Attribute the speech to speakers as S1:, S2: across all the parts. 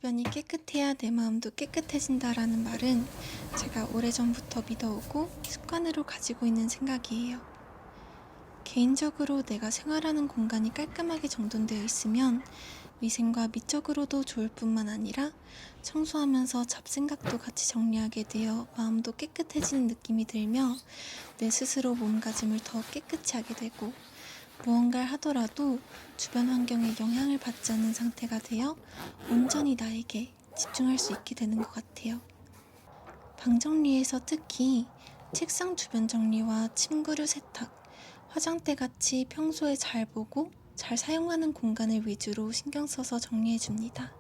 S1: 주변이 깨끗해야 내 마음도 깨끗해진다라는 말은 제가 오래전부터 믿어오고 습관으로 가지고 있는 생각이에요. 개인적으로 내가 생활하는 공간이 깔끔하게 정돈되어 있으면 위생과 미적으로도 좋을 뿐만 아니라 청소하면서 잡생각도 같이 정리하게 되어 마음도 깨끗해지는 느낌이 들며 내 스스로 몸가짐을 더 깨끗이 하게 되고 무언가를 하더라도 주변 환경에 영향을 받지 않는 상태가 되어 온전히 나에게 집중할 수 있게 되는 것 같아요. 방 정리에서 특히 책상 주변 정리와 침구류 세탁, 화장대 같이 평소에 잘 보고 잘 사용하는 공간을 위주로 신경 써서 정리해 줍니다.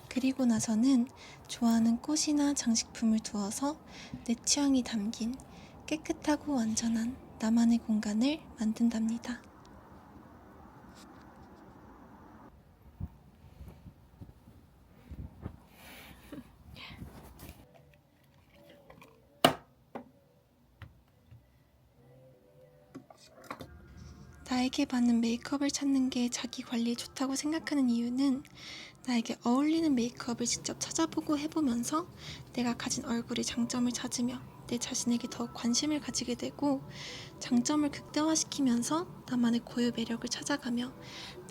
S1: 그리고 나서는 좋아하는 꽃이나 장식품을 두어서 내 취향이 담긴 깨끗하고 완전한 나만의 공간을 만든답니다. 나에게 맞는 메이크업을 찾는 게 자기 관리에 좋다고 생각하는 이유는 나에게 어울리는 메이크업을 직접 찾아보고 해보면서 내가 가진 얼굴의 장점을 찾으며 내 자신에게 더 관심을 가지게 되고 장점을 극대화시키면서 나만의 고유 매력을 찾아가며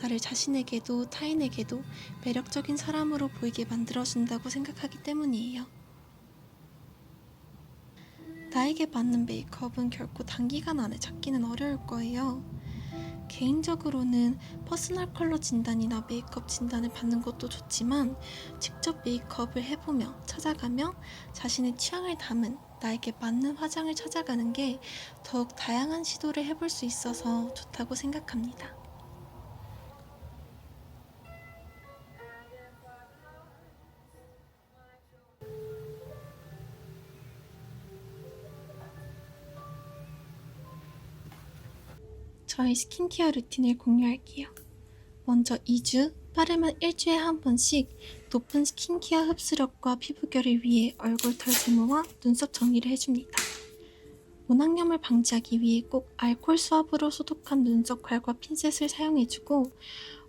S1: 나를 자신에게도 타인에게도 매력적인 사람으로 보이게 만들어준다고 생각하기 때문이에요. 나에게 맞는 메이크업은 결코 단기간 안에 찾기는 어려울 거예요. 개인적으로는 퍼스널 컬러 진단이나 메이크업 진단을 받는 것도 좋지만 직접 메이크업을 해보며 찾아가며 자신의 취향을 담은 나에게 맞는 화장을 찾아가는 게 더욱 다양한 시도를 해볼 수 있어서 좋다고 생각합니다. 저의 스킨케어 루틴을 공유할게요. 먼저 2주, 빠르면 일주일에 한 번씩 높은 스킨케어 흡수력과 피부결을 위해 얼굴털 제모와 눈썹 정리를 해줍니다. 모낭염을 방지하기 위해 꼭 알코올 수압으로 소독한 눈썹 칼과 핀셋을 사용해주고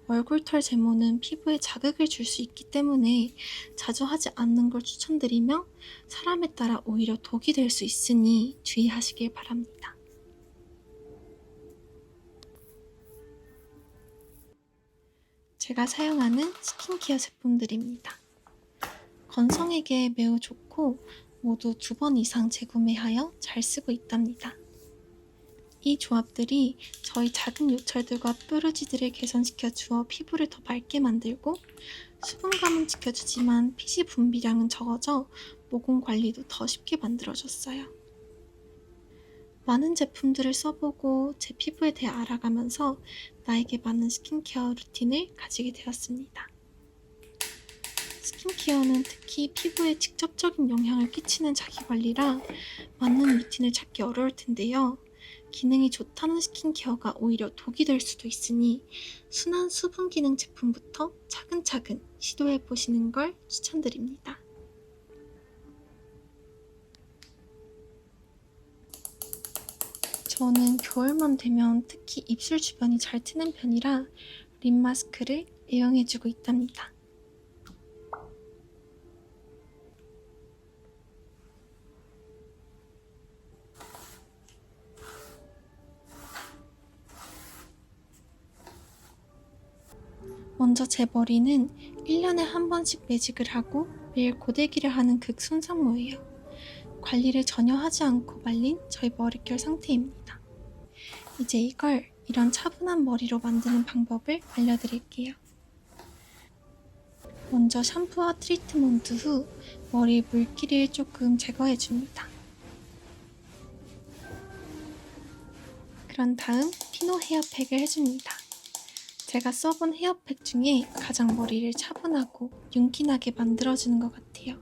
S1: 얼굴털 제모는 피부에 자극을 줄 수 있기 때문에 자주 하지 않는 걸 추천드리며 사람에 따라 오히려 독이 될 수 있으니 주의하시길 바랍니다. 제가 사용하는 스킨케어 제품들입니다. 건성에게 매우 좋고 모두 2번 이상 재구매하여 잘 쓰고 있답니다. 이 조합들이 저희 작은 요철들과 뾰루지들을 개선시켜 주어 피부를 더 맑게 만들고 수분감은 지켜주지만 피지 분비량은 적어져 모공 관리도 더 쉽게 만들어줬어요. 많은 제품들을 써보고 제 피부에 대해 알아가면서 나에게 맞는 스킨케어 루틴을 가지게 되었습니다. 스킨케어는 특히 피부에 직접적인 영향을 끼치는 자기관리라 맞는 루틴을 찾기 어려울 텐데요. 기능이 좋다는 스킨케어가 오히려 독이 될 수도 있으니 순한 수분 기능 제품부터 차근차근 시도해보시는 걸 추천드립니다. 저는 겨울만 되면 특히 입술 주변이 잘 트는 편이라 립 마스크를 애용해주고 있답니다. 먼저 제 머리는 1년에 한 번씩 매직을 하고 매일 고데기를 하는 극손상모예요. 관리를 전혀 하지 않고 말린 저희 머릿결 상태입니다. 이제 이런 차분한 머리로 만드는 방법을 알려드릴게요. 먼저 샴푸와 트리트먼트 후 머리 물기를 조금 제거해줍니다. 그런 다음 피노 헤어팩을 해줍니다. 제가 써본 헤어팩 중에 가장 머리를 차분하고 윤기나게 만들어주는 것 같아요.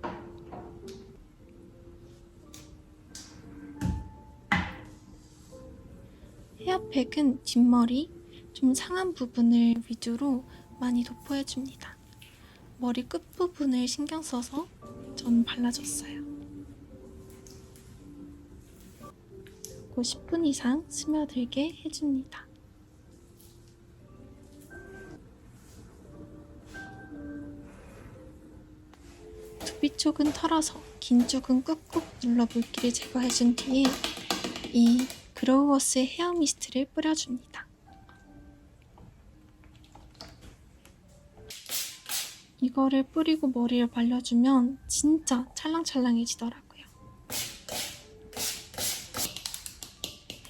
S1: 헤어팩은 뒷머리, 좀 상한 부분을 위주로 많이 도포해줍니다. 머리 끝부분을 신경 써서 전 발라줬어요. 그리고 10분 이상 스며들게 해줍니다. 두피 쪽은 털어서 긴 쪽은 꾹꾹 눌러 물기를 제거해준 뒤에 이 그로우워스의 헤어 미스트를 뿌려줍니다. 이거를 뿌리고 머리를 말려주면 진짜 찰랑찰랑해지더라고요.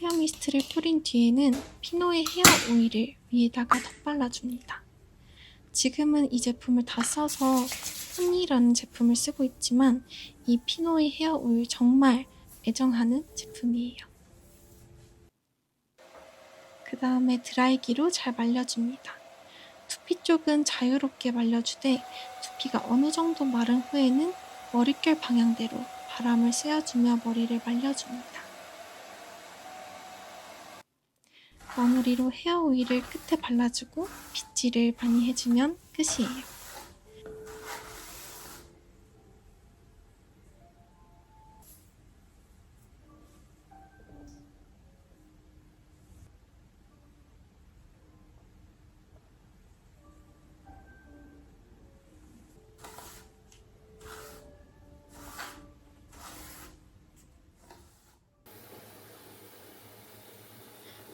S1: 헤어 미스트를 뿌린 뒤에는 피노의 헤어 오일을 위에다가 덧발라줍니다. 지금은 이 제품을 다 써서 혼이라는 제품을 쓰고 있지만 이 피노의 헤어 오일 정말 애정하는 제품이에요. 그 다음에 드라이기로 잘 말려줍니다. 두피 쪽은 자유롭게 말려주되 두피가 어느 정도 마른 후에는 머릿결 방향대로 바람을 쐬어주며 머리를 말려줍니다. 마무리로 헤어 오일을 끝에 발라주고 빗질을 많이 해주면 끝이에요.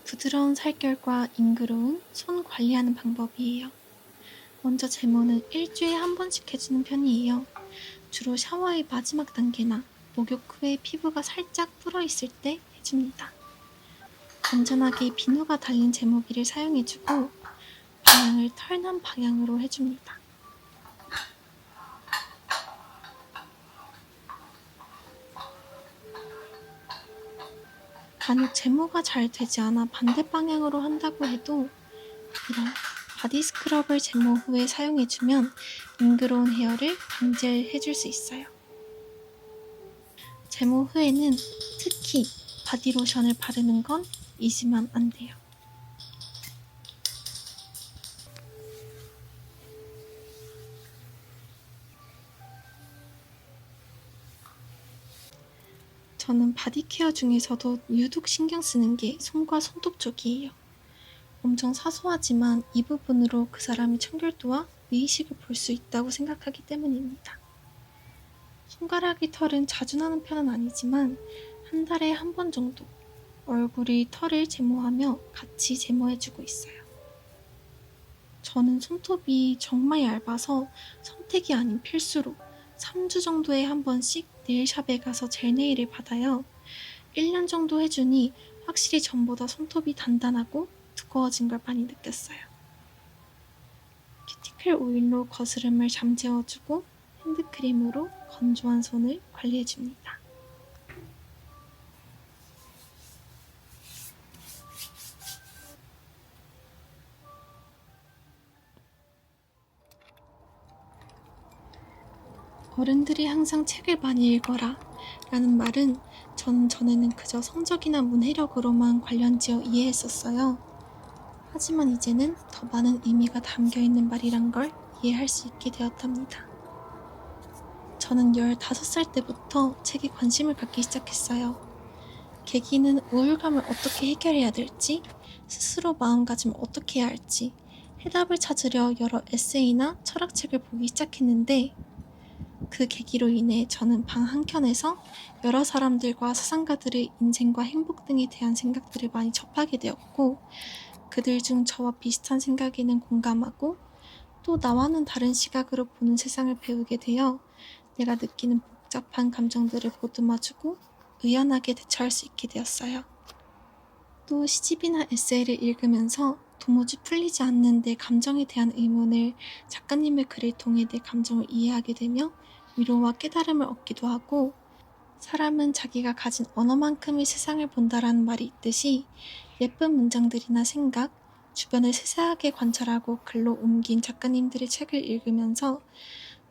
S1: 부드러운 살결과 잉그러운 손 관리하는 방법이에요. 먼저 제모는 일주일에 한 번씩 해주는 편이에요. 주로 샤워의 마지막 단계나 목욕 후에 피부가 살짝 불어있을 때 해줍니다. 건전하게 비누가 달린 제모기를 사용해주고 방향을 털난 방향으로 해줍니다. 만약 제모가 잘 되지 않아 반대 방향으로 한다고 해도 이런 바디 스크럽을 제모 후에 사용해주면 잉그러운 헤어를 방제해줄 수 있어요. 제모 후에는 특히 바디로션을 바르는 건 잊으면 안 돼요. 저는 바디케어 중에서도 유독 신경 쓰는 게 손과 손톱 쪽이에요. 엄청 사소하지만 이 부분으로 그 사람의 청결도와 의식을 볼 수 있다고 생각하기 때문입니다. 손가락이 털은 자주 나는 편은 아니지만 한 달에 한 번 정도 얼굴이 털을 제모하며 같이 제모해주고 있어요. 저는 손톱이 정말 얇아서 선택이 아닌 필수로 3주 정도에 한 번씩 네일샵에 가서 젤 네일을 받아요. 1년 정도 해주니 확실히 전보다 손톱이 단단하고 두꺼워진 걸 많이 느꼈어요. 큐티클 오일로 거스름을 잠재워주고 핸드크림으로 건조한 손을 관리해줍니다. 어른들이 항상 책을 많이 읽어라 라는 말은 저는 전에는 그저 성적이나 문해력으로만 관련지어 이해했었어요. 하지만 이제는 더 많은 의미가 담겨있는 말이란 걸 이해할 수 있게 되었답니다. 저는 15살 때부터 책에 관심을 갖기 시작했어요. 계기는 우울감을 어떻게 해결해야 될지, 스스로 마음가짐을 어떻게 해야 할지 해답을 찾으려 여러 에세이나 철학책을 보기 시작했는데 그 계기로 인해 저는 방 한켠에서 여러 사람들과 사상가들의 인생과 행복 등에 대한 생각들을 많이 접하게 되었고 그들 중 저와 비슷한 생각에는 공감하고 또 나와는 다른 시각으로 보는 세상을 배우게 되어 내가 느끼는 복잡한 감정들을 보듬어주고 의연하게 대처할 수 있게 되었어요. 또 시집이나 에세이를 읽으면서 도무지 풀리지 않는 내 감정에 대한 의문을 작가님의 글을 통해 내 감정을 이해하게 되며 위로와 깨달음을 얻기도 하고 사람은 자기가 가진 언어만큼의 세상을 본다라는 말이 있듯이 예쁜 문장들이나 생각, 주변을 세세하게 관찰하고 글로 옮긴 작가님들의 책을 읽으면서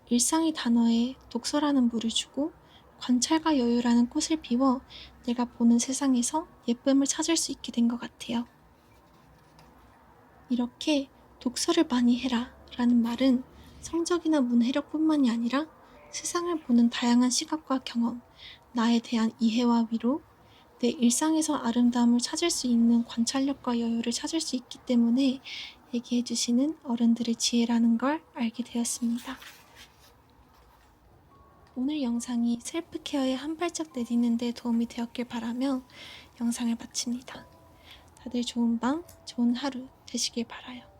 S1: 일상의 단어에 독서라는 물을 주고 관찰과 여유라는 꽃을 피워 내가 보는 세상에서 예쁨을 찾을 수 있게 된 것 같아요. 이렇게 독서를 많이 해라 라는 말은 성적이나 문해력뿐만이 아니라 세상을 보는 다양한 시각과 경험, 나에 대한 이해와 위로, 내 일상에서 아름다움을 찾을 수 있는 관찰력과 여유를 찾을 수 있기 때문에 얘기해 주시는 어른들의 지혜라는 걸 알게 되었습니다. 오늘 영상이 셀프 케어에 한 발짝 내딛는 데 도움이 되었길 바라며 영상을 마칩니다. 다들 좋은 밤, 좋은 하루 되시길 바라요.